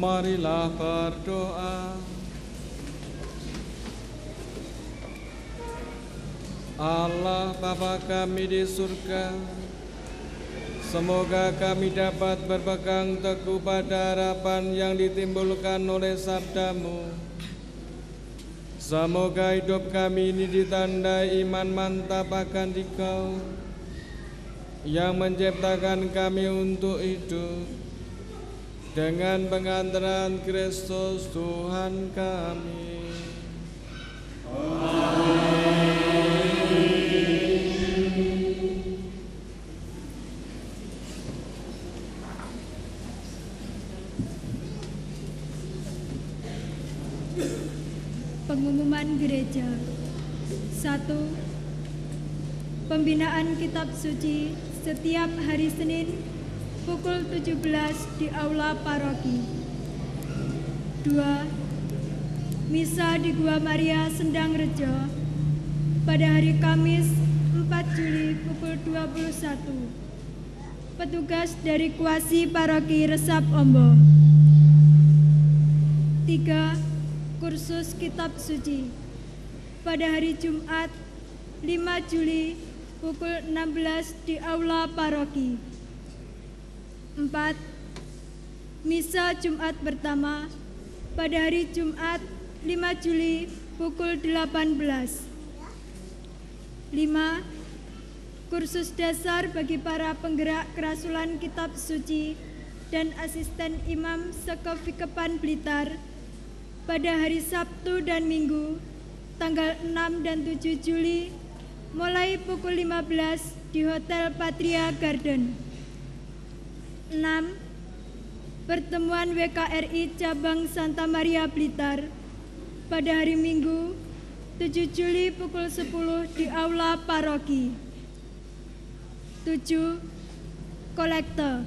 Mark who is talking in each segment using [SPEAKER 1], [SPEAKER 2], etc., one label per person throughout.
[SPEAKER 1] Marilah berdoa. Allah Bapa kami di surga, semoga kami dapat berpegang teguh pada harapan yang ditimbulkan oleh sabda-Mu. Semoga hidup kami ini ditandai iman mantap akan Dikau yang menciptakan kami untuk hidup dengan pengantaran Kristus Tuhan kami. Amin.
[SPEAKER 2] Pengumuman Gereja. 1. Pembinaan Kitab Suci setiap hari Senin pukul 17 di Aula Paroki. 2. Misa di Gua Maria Sendang Rejo pada hari Kamis 4 Juli pukul 21. Petugas dari Kuasi Paroki Resap Ombo. 3. Kursus Kitab Suci pada hari Jumat 5 Juli pukul 16 di Aula Paroki. 4. Misa Jumat pertama pada hari Jumat 5 Juli pukul 18. 5. Kursus dasar bagi para penggerak kerasulan Kitab Suci dan asisten imam Sekofikepan Blitar pada hari Sabtu dan Minggu tanggal 6 dan 7 Juli mulai pukul 15 di Hotel Patria Garden. 6. Pertemuan WKRI Cabang Santa Maria Blitar pada hari Minggu 7 Juli pukul 10 di Aula Paroki. 7. Kolekte.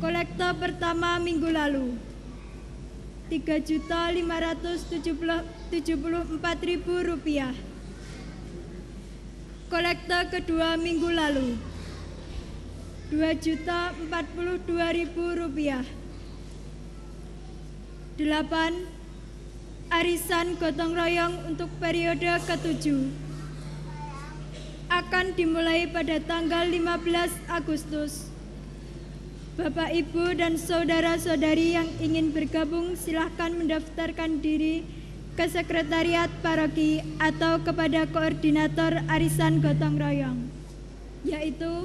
[SPEAKER 2] Kolekte pertama minggu lalu Rp3.574.000. Kolekte kedua minggu lalu Rp2.042.000. 8. Arisan gotong royong untuk periode ke-7 akan dimulai pada tanggal 15 Agustus. Bapak, Ibu, dan saudara-saudari yang ingin bergabung silahkan mendaftarkan diri ke Sekretariat Paroki atau kepada Koordinator Arisan Gotong Royong, yaitu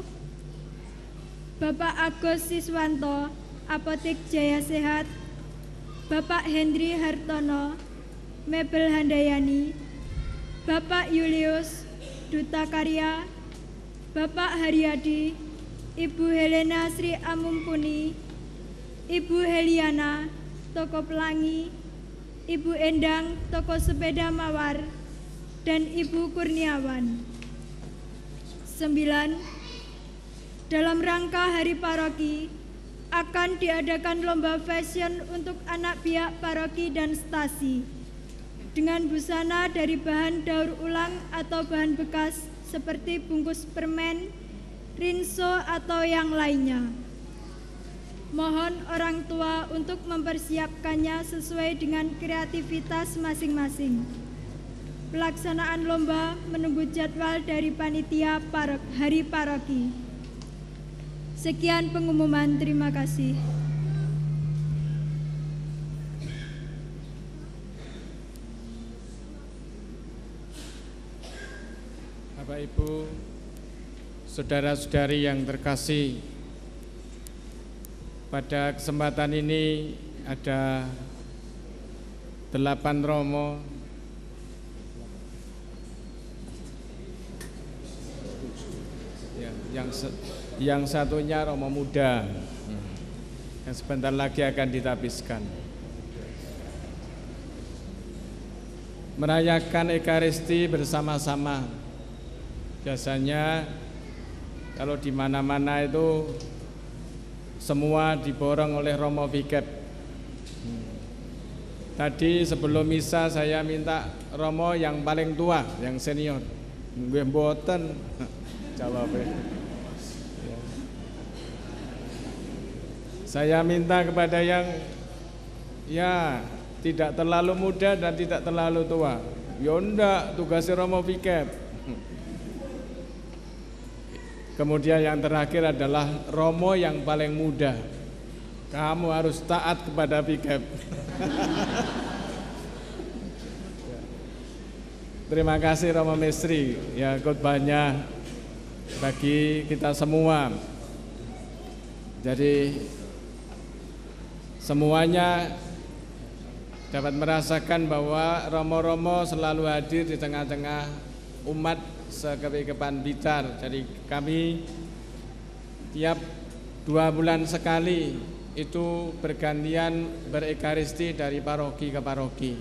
[SPEAKER 2] Bapak Agus Siswanto, Apotik Jaya Sehat, Bapak Hendri Hartono, Mebel Handayani, Bapak Julius, Duta Karya, Bapak Haryadi, Ibu Helena Sri Amumpuni, Ibu Heliana, Toko Pelangi, Ibu Endang, Toko Sepeda Mawar, dan Ibu Kurniawan. 9. Dalam rangka Hari Paroki, akan diadakan lomba fashion untuk anak biak paroki dan stasi dengan busana dari bahan daur ulang atau bahan bekas seperti bungkus permen, rinso, atau yang lainnya. Mohon orang tua untuk mempersiapkannya sesuai dengan kreativitas masing-masing. Pelaksanaan lomba menunggu jadwal dari panitia Hari Paroki. Sekian pengumuman, terima kasih.
[SPEAKER 1] Bapak, Ibu, saudara-saudari yang terkasih, pada kesempatan ini ada 8 romo yang satunya romo muda yang sebentar lagi akan ditapiskan, merayakan Ekaristi bersama-sama. Biasanya kalau di mana-mana itu semua diborong oleh Romo Piket. Tadi sebelum misa saya minta Romo yang paling tua, yang senior. Nggih mboten jawabnya. Saya minta kepada yang Ya, tidak terlalu muda dan tidak terlalu tua. Ya ndak, tugasnya Romo Pikep. Kemudian yang terakhir adalah Romo yang paling muda. Kamu harus taat kepada Pikep. Terima kasih Romo Mestri, ya khotbahnya bagi kita semua. Jadi semuanya dapat merasakan bahwa Romo-Romo selalu hadir di tengah-tengah umat sekepan Blitar. Jadi kami tiap 2 bulan sekali itu bergantian berekaristi dari paroki ke paroki.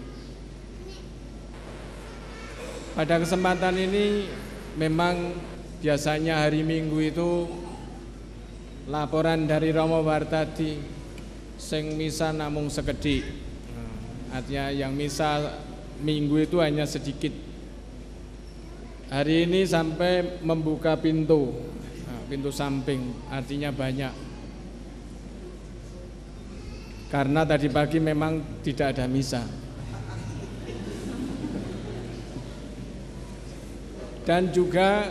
[SPEAKER 1] Pada kesempatan ini memang biasanya hari Minggu itu laporan dari Romo Wartadi sing misa namung sekedhik. Artinya yang misa Minggu itu hanya sedikit. Hari ini sampai membuka pintu samping, artinya banyak. Karena tadi pagi memang tidak ada misa. Dan juga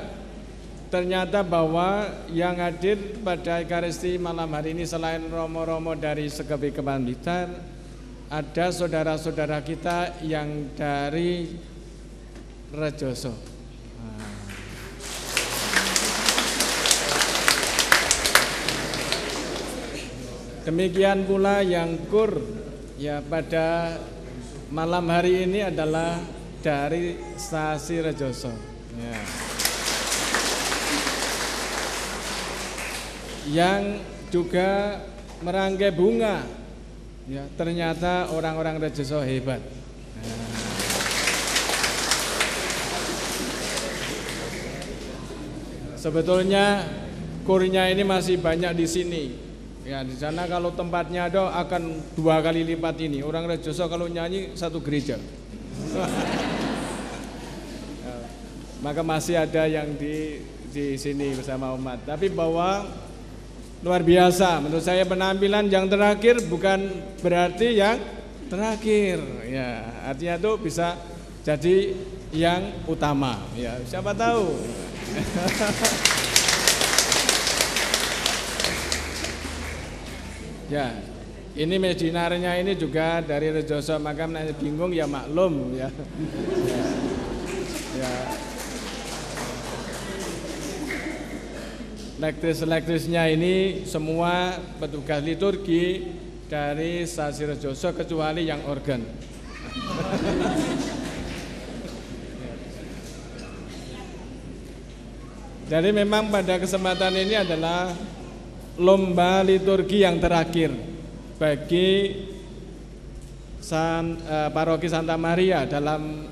[SPEAKER 1] ternyata bahwa yang hadir pada Ekaristi malam hari ini selain Romo-Romo dari Sekepan Blitar, ada saudara-saudara kita yang dari Rejoso. Demikian pula yang kur ya pada malam hari ini adalah dari Stasi Rejoso. Ya. Yang juga merangkai bunga, ya ternyata orang-orang Rejoso hebat. Sebetulnya kurnya ini masih banyak di sini. Ya di sana kalau tempatnya ada akan 2 kali lipat ini. Orang Rejoso kalau nyanyi 1 gereja. Maka masih ada yang di sini bersama umat. Tapi bahwa luar biasa menurut saya penampilan yang terakhir bukan berarti yang terakhir. Ya, artinya itu bisa jadi yang utama. Ya, siapa tahu. Ya, ini medinarnya ini juga dari Rejoso, maka bingung ya maklum ya. Ya. Lektris-lektrisnya ini semua petugas liturgi dari Stasi Rejoso kecuali yang organ. Jadi memang pada kesempatan ini adalah lomba liturgi yang terakhir bagi Paroki Santa Maria dalam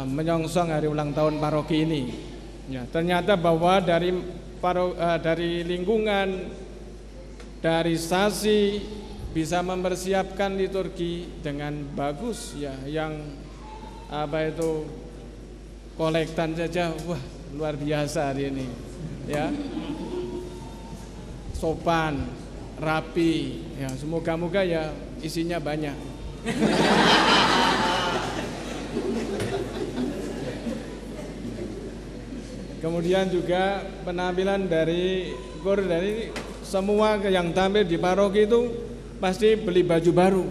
[SPEAKER 1] menyongsong hari ulang tahun paroki ini. Ya, ternyata bahwa dari lingkungan, dari stasi bisa mempersiapkan liturgi dengan bagus ya, yang kolektan saja wah luar biasa hari ini ya, sopan, rapi ya, semoga-moga ya isinya banyak. Kemudian juga penampilan dari kur, dari semua yang tampil di paroki itu pasti beli baju baru.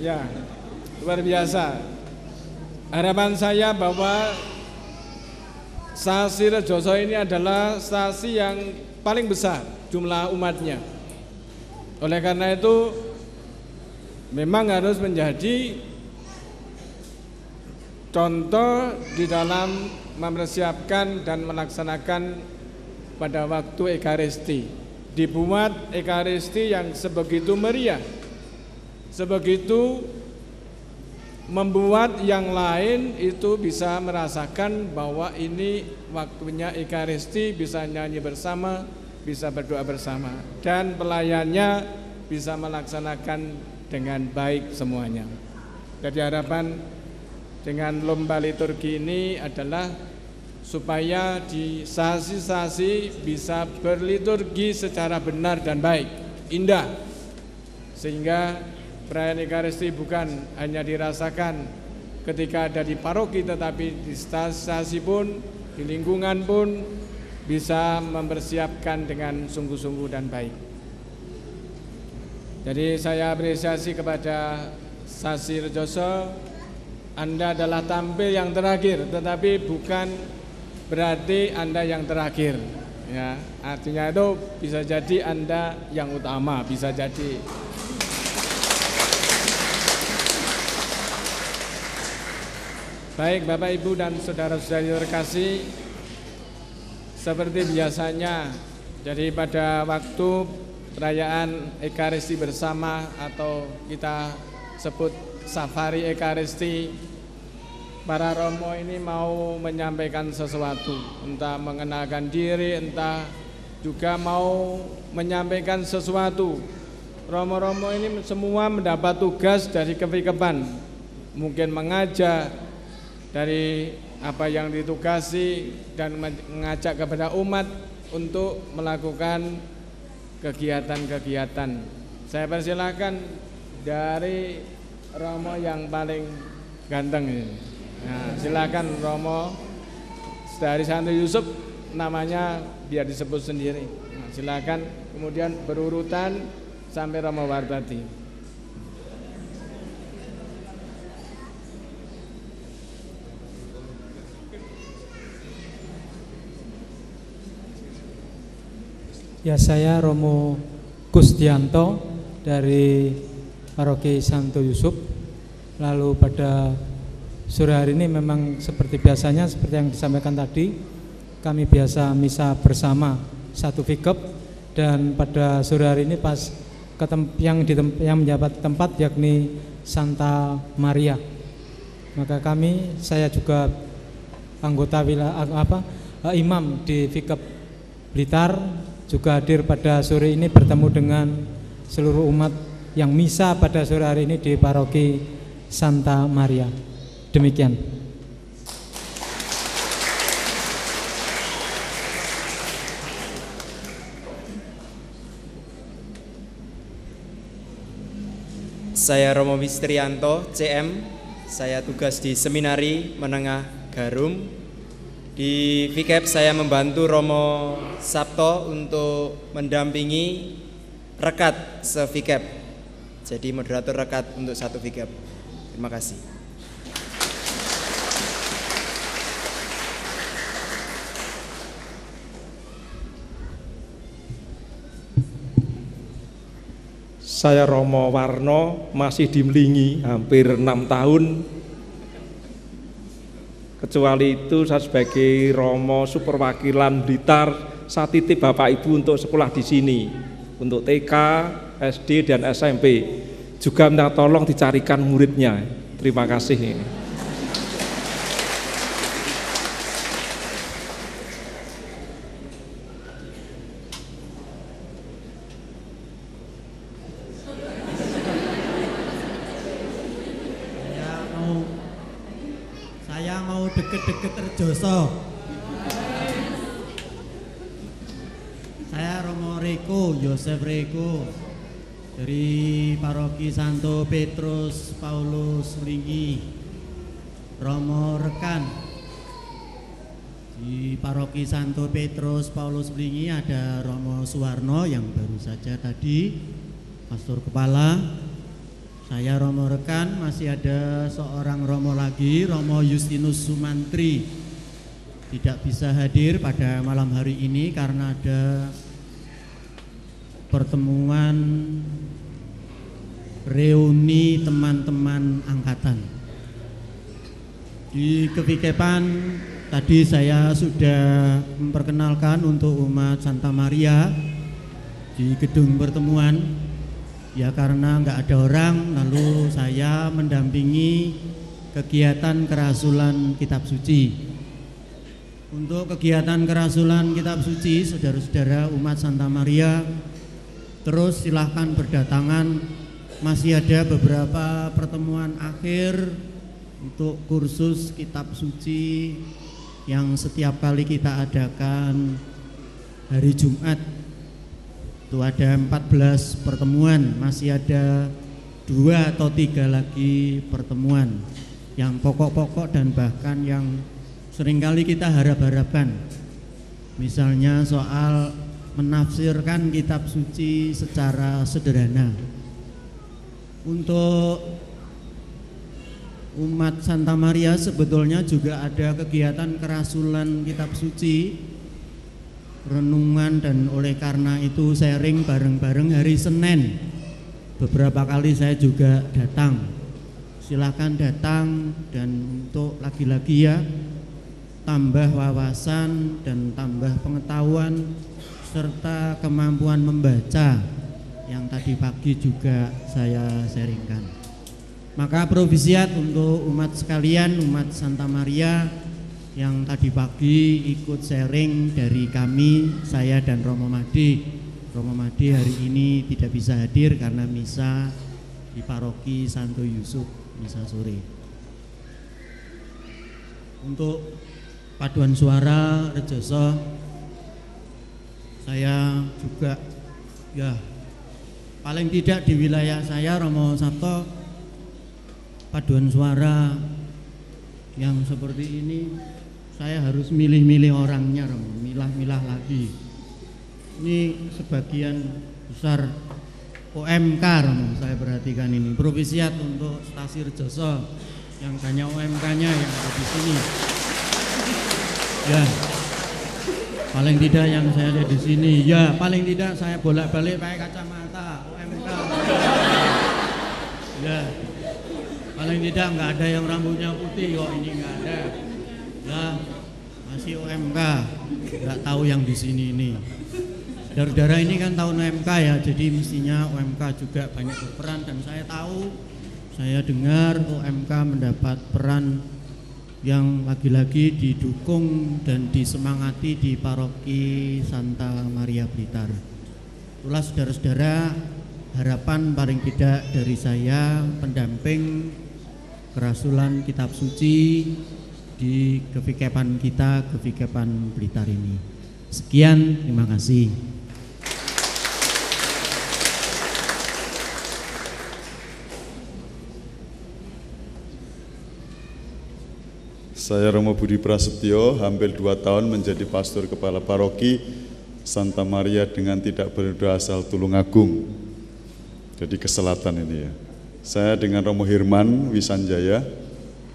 [SPEAKER 1] Ya, luar biasa. Harapan saya bahwa Stasi Rejoso ini adalah stasi yang paling besar jumlah umatnya. Oleh karena itu memang harus menjadi contoh di dalam mempersiapkan dan melaksanakan pada waktu Ekaristi. Dibuat Ekaristi yang sebegitu meriah, sebegitu membuat yang lain itu bisa merasakan bahwa ini waktunya Ekaristi, bisa nyanyi bersama, bisa berdoa bersama, dan pelayannya bisa melaksanakan dengan baik semuanya. Jadi harapan dengan lomba liturgi ini adalah supaya di stasi-stasi bisa berliturgi secara benar dan baik. indah, sehingga perayaan Ekaristi bukan hanya dirasakan ketika ada di paroki, tetapi di stasi pun, di lingkungan pun bisa mempersiapkan dengan sungguh-sungguh dan baik. Jadi saya apresiasi kepada Sasi Rejoso, Anda adalah tampil yang terakhir, tetapi bukan berarti Anda yang terakhir. Ya, artinya itu bisa jadi Anda yang utama, bisa jadi. Baik Bapak Ibu dan saudara-saudari terkasih, seperti biasanya, jadi pada waktu perayaan Ekaristi bersama atau kita sebut safari Ekaristi, para romo ini mau menyampaikan sesuatu, entah mengenalkan diri, entah juga mau menyampaikan sesuatu. Romo-romo ini semua mendapat tugas dari kepikepan, mungkin mengajak dari apa yang ditugasi dan mengajak kepada umat untuk melakukan kegiatan-kegiatan. Saya persilahkan dari romo yang paling ganteng ini. Nah, silakan Romo dari Santo Yusuf, namanya biar disebut sendiri. Nah, silakan, kemudian berurutan sampai Romo Wartati.
[SPEAKER 3] Ya, saya Romo Gustianto dari Paroki Santo Yusuf. Lalu pada sore hari ini memang seperti biasanya, seperti yang disampaikan tadi, kami biasa misa bersama satu fikep, dan pada sore hari ini pas yang menjabat tempat yakni Santa Maria, maka saya juga anggota imam di fikep Blitar juga hadir pada sore ini bertemu dengan seluruh umat yang misa pada sore hari ini di Paroki Santa Maria. Demikian.
[SPEAKER 4] Saya Romo Wistrianto, CM. Saya tugas di Seminari Menengah Garum. Di Fikep saya membantu Romo Sabto untuk mendampingi rekat se-Fikep. Jadi moderator rekat untuk satu Fikep. Terima kasih.
[SPEAKER 5] Saya Romo Warno, masih di Mlingi hampir 6 tahun. Kecuali itu saya sebagai Romo Superwakilan Blitar, saya titip Bapak Ibu untuk sekolah di sini, untuk TK, SD dan SMP. Juga minta tolong dicarikan muridnya. Terima kasih.
[SPEAKER 6] Saya mau deket-deket Rejoso. Saya Romo Reko, Yosef Reko dari Paroki Santo Petrus Paulus Mlingi. Romo rekan di Paroki Santo Petrus Paulus Mlingi ada Romo Suwarno yang baru saja tadi pastor kepala. Saya Romo rekan, masih ada seorang Romo lagi, Romo Justinus Sumantri, tidak bisa hadir pada malam hari ini karena ada pertemuan reuni teman-teman angkatan. Di Kepikepan tadi saya sudah memperkenalkan untuk umat Santa Maria di gedung pertemuan. Ya karena nggak ada orang, lalu saya mendampingi kegiatan kerasulan kitab suci. Untuk kegiatan kerasulan kitab suci, saudara-saudara umat Santa Maria, terus silahkan berdatangan. Masih ada beberapa pertemuan akhir untuk kursus kitab suci yang setiap kali kita adakan hari Jumat Itu ada 14 pertemuan, masih ada 2 atau 3 lagi pertemuan yang pokok-pokok dan bahkan yang seringkali kita harap-harapkan. Misalnya soal menafsirkan kitab suci secara sederhana. Untuk umat Santa Maria sebetulnya juga ada kegiatan kerasulan kitab suci, renungan, dan oleh karena itu sharing bareng-bareng hari Senin. Beberapa kali saya juga datang. Silakan datang, dan untuk lagi-lagi ya, tambah wawasan dan tambah pengetahuan serta kemampuan membaca yang tadi pagi juga saya sharingkan. Maka provisiat untuk umat sekalian, umat Santa Maria yang tadi pagi ikut sharing dari kami, saya dan Romo Made. Romo Made hari ini tidak bisa hadir karena misa di paroki Santo Yusuf, misa sore. Untuk paduan suara Rejoso, saya juga ya paling tidak di wilayah saya Romo Sabto, paduan suara yang seperti ini saya harus milih-milih orangnya, milah-milah lagi. Ini sebagian besar OMK, saya perhatikan ini. Provisiat untuk Stasi Rejoso yang banyak OMK-nya yang ada di sini. Ya, paling tidak yang saya lihat di sini. Ya, paling tidak saya bolak-balik pakai kacamata OMK. Ya, paling tidak nggak ada yang rambutnya putih kok, ini nggak ada. Ya, masih OMK, nggak tahu yang di sini ini. Saudara-saudara, ini kan tahun OMK ya, jadi mestinya OMK juga banyak berperan, dan saya tahu, saya dengar OMK mendapat peran yang lagi-lagi didukung dan disemangati di paroki Santa Maria Blitar. Itulah saudara-saudara harapan paling tidak dari saya, pendamping kerasulan kitab suci di Kevikepan kita, Kevikepan Blitar ini. Sekian, terima kasih.
[SPEAKER 7] Saya Romo Budi Prasetyo, hampir 2 tahun menjadi pastor kepala paroki Santa Maria dengan tidak berdoa asal Tulungagung. Jadi ke selatan ini ya. Saya dengan Romo Hirman Wisanjaya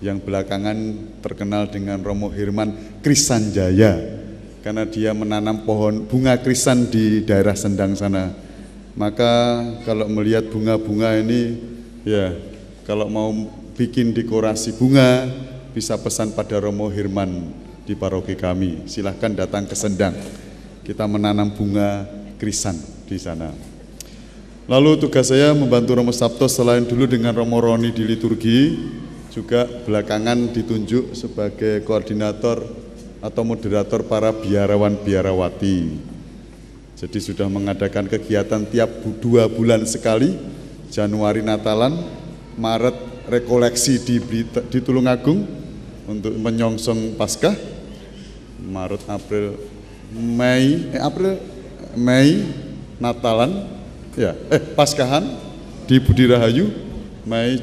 [SPEAKER 7] yang belakangan terkenal dengan Romo Hirman Krisanjaya karena dia menanam pohon bunga krisan di daerah Sendang sana. Maka kalau melihat bunga-bunga ini ya, kalau mau bikin dekorasi bunga bisa pesan pada Romo Hirman di paroki kami. Silahkan datang ke Sendang. Kita menanam bunga krisan di sana. Lalu tugas saya membantu Romo Sabto selain dulu dengan Romo Roni di liturgi, juga belakangan ditunjuk sebagai koordinator atau moderator para biarawan-biarawati. Jadi sudah mengadakan kegiatan tiap 2 bulan sekali, Januari Natalan, Maret rekoleksi di Tulungagung untuk menyongsong Paskah, Maret, April, Mei Natalan, ya, Paskahan di Budi Rahayu, Mei,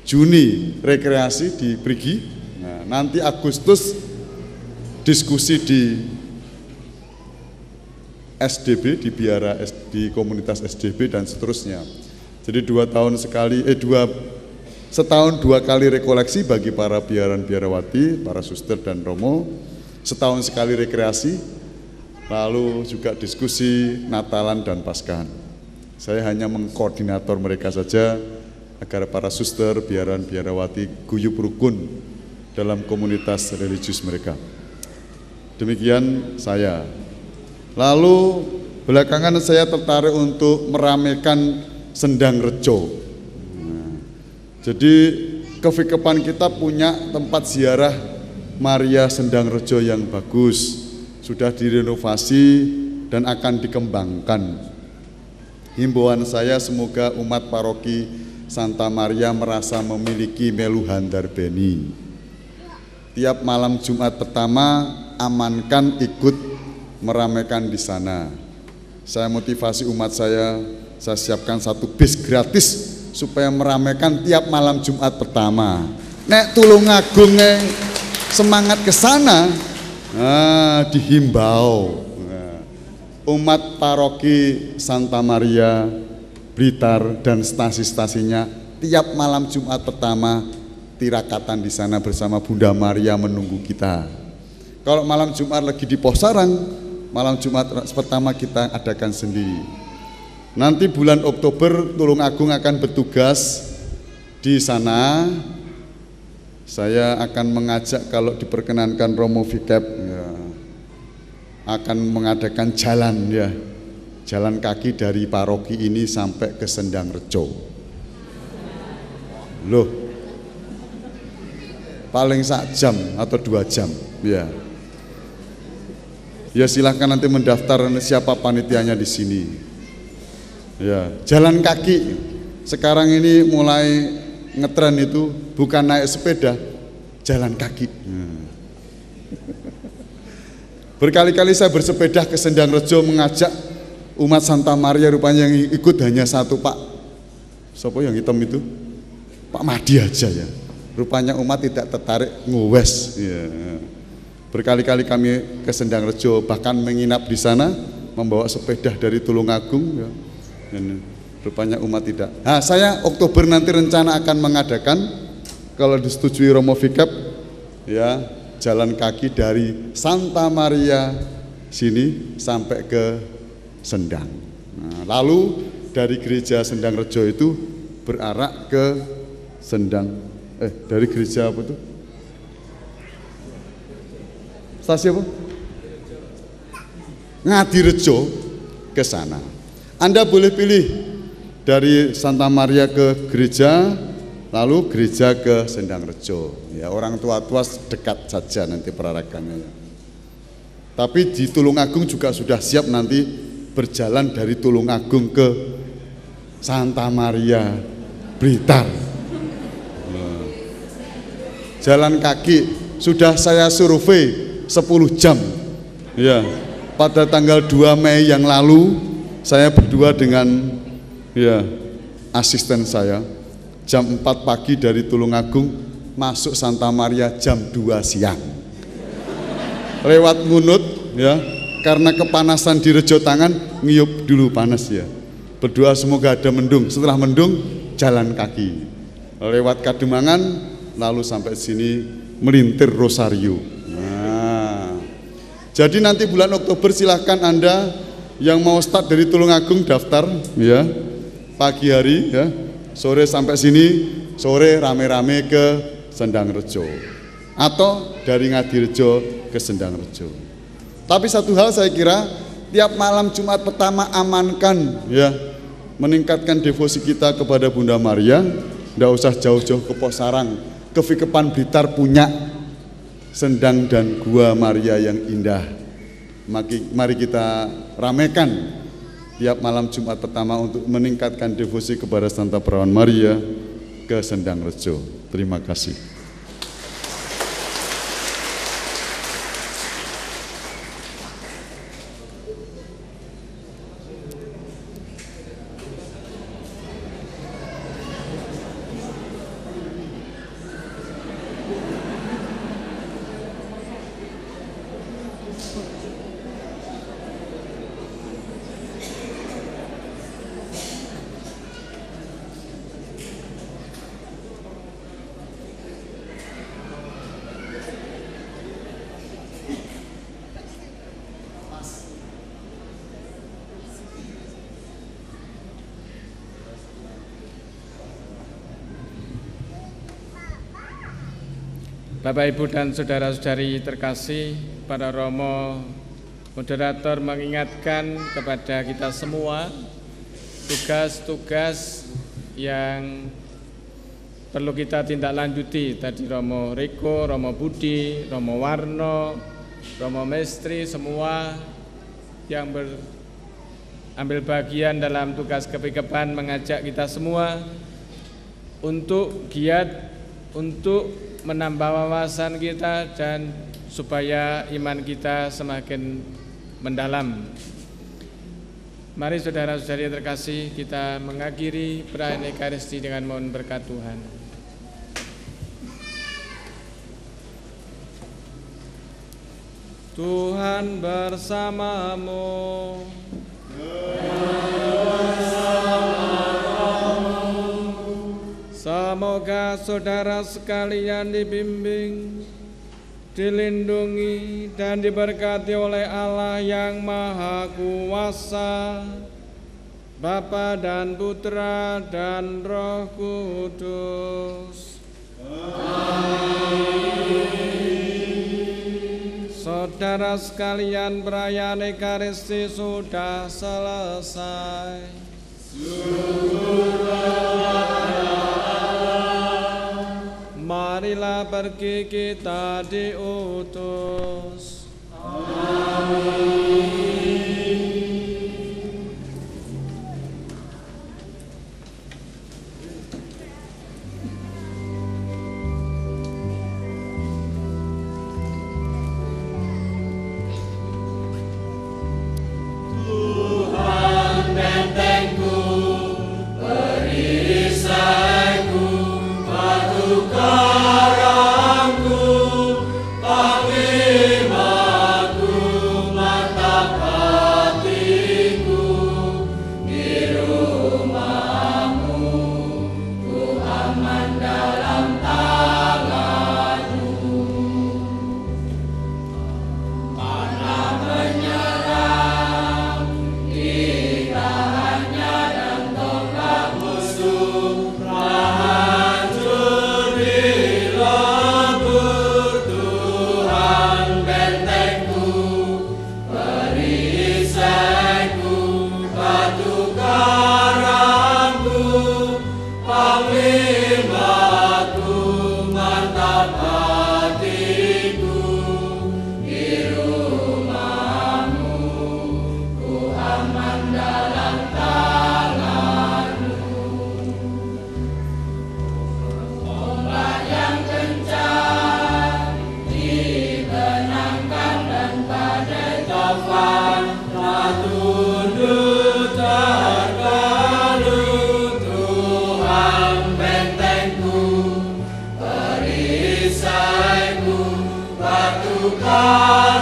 [SPEAKER 7] Juni rekreasi di Prigi. Nah, nanti Agustus diskusi di SDB, di biara di komunitas SDB dan seterusnya. Jadi 2 tahun sekali, setahun 2 kali rekoleksi bagi para biaran-biarawati, para suster dan romo, setahun sekali rekreasi, lalu juga diskusi Natalan dan Paskahan. Saya hanya mengkoordinator mereka saja agar para suster, biaran-biarawati guyup rukun dalam komunitas religius mereka. Demikian saya. Lalu belakangan saya tertarik untuk meramaikan Sendang Rejo. Jadi Kevikepan kita punya tempat ziarah Maria Sendang Rejo yang bagus, sudah direnovasi dan akan dikembangkan. Himbauan saya semoga umat paroki Santa Maria merasa memiliki melu handarbeni. Tiap malam Jumat pertama amankan ikut meramaikan di sana. Saya motivasi umat saya siapkan 1 bis gratis supaya meramaikan tiap malam Jumat pertama. Nek Tulungagung semangat ke sana, dihimbau umat paroki Santa Maria Blitar dan stasi-stasinya tiap malam Jumat pertama tirakatan di sana bersama Bunda Maria menunggu kita. Kalau malam Jumat lagi di Posarang, malam Jumat pertama kita adakan sendiri. Nanti bulan Oktober Tulungagung akan bertugas di sana. Saya akan mengajak kalau diperkenankan Romo Vikep ya, akan mengadakan jalan ya, jalan kaki dari paroki ini sampai ke Sendang Rejo. Loh, paling 1 jam atau 2 jam ya. Ya silahkan nanti mendaftar siapa panitianya di sini. Ya, jalan kaki. Sekarang ini mulai ngetren itu bukan naik sepeda, jalan kaki. Berkali-kali saya bersepeda ke Sendang Rejo mengajak umat Santa Maria, rupanya yang ikut hanya 1 Pak. Siapa yang hitam itu? Pak Madi aja ya. Rupanya umat tidak tertarik ngowes. Ya. Berkali-kali kami ke Sendang Rejo, bahkan menginap di sana, membawa sepeda dari Tulungagung. Ya. Dan rupanya umat tidak. Nah, saya Oktober nanti rencana akan mengadakan, kalau disetujui Romo Vikep, ya jalan kaki dari Santa Maria sini sampai ke Sendang. Nah, lalu dari gereja Sendang Rejo itu berarak ke Sendang. Dari gereja apa itu? Stasiun apa? Ngadirejo ke sana. Anda boleh pilih dari Santa Maria ke gereja, lalu gereja ke Sendang Rejo. Ya, orang tua-tua dekat saja nanti perarakannya. Tapi di Tulungagung juga sudah siap nanti berjalan dari Tulungagung ke Santa Maria Blitar. Jalan kaki sudah saya survei 10 jam. Ya, pada tanggal 2 Mei yang lalu saya berdua dengan ya asisten saya jam 4 pagi dari Tulungagung masuk Santa Maria jam 2 siang. Lewat Ngunut ya, karena kepanasan di Rejo Tangan ngiyup dulu panas ya. Berdoa semoga ada mendung. Setelah mendung jalan kaki. Lewat Kademangan lalu sampai sini melintir Rosario. Nah, jadi nanti bulan Oktober silahkan Anda yang mau start dari Tulungagung daftar ya, pagi hari ya, sore sampai sini, sore rame-rame ke Sendang Rejo atau dari Ngadirejo ke Sendang Rejo. Tapi satu hal saya kira tiap malam Jumat pertama amankan ya, meningkatkan devosi kita kepada Bunda Maria. Tidak usah jauh-jauh ke Posarang, ke Vikepan Blitar punya Sendang dan Gua Maria yang indah. Mari kita ramaikan tiap malam Jumat pertama untuk meningkatkan devosi kepada Santa Perawan Maria ke Sendang Rejo. Terima kasih.
[SPEAKER 1] Bapak, Ibu, dan saudara-saudari terkasih, para Romo moderator mengingatkan kepada kita semua tugas-tugas yang perlu kita tindak lanjuti. Tadi Romo Riko, Romo Budi, Romo Warno, Romo Mestri, semua yang ambil bagian dalam tugas kepikepan mengajak kita semua untuk giat untuk menambah wawasan kita dan supaya iman kita semakin mendalam. Mari saudara-saudari terkasih, kita mengakhiri perayaan Ekaristi dengan mohon berkat Tuhan. Tuhan bersamamu. Semoga saudara sekalian dibimbing, dilindungi dan diberkati oleh Allah yang Maha Kuasa, Bapa dan Putra dan Roh Kudus. Amin. Saudara sekalian, perayaan Ekaristi sudah selesai. Marilah pergi kita diutus. Amin. Tuhan bentengku, perisaiku, batu karangku, panglimaku, mantap hatiku, di rumahmu ku aman dalam tanganmu. Panah menyerang, kita hanya dan tongkat musuh, hancur dilebur. Tuhan bentengku, perisaiku, batu karangku, panglimaku, mantap hatiku, di rumahmu ku aman dalam tanganmu. Ombak yang kencang ditenangkan dan badai topan tak tunduk terkalut. Tuhan bentengku, perisaiku, batu karangku,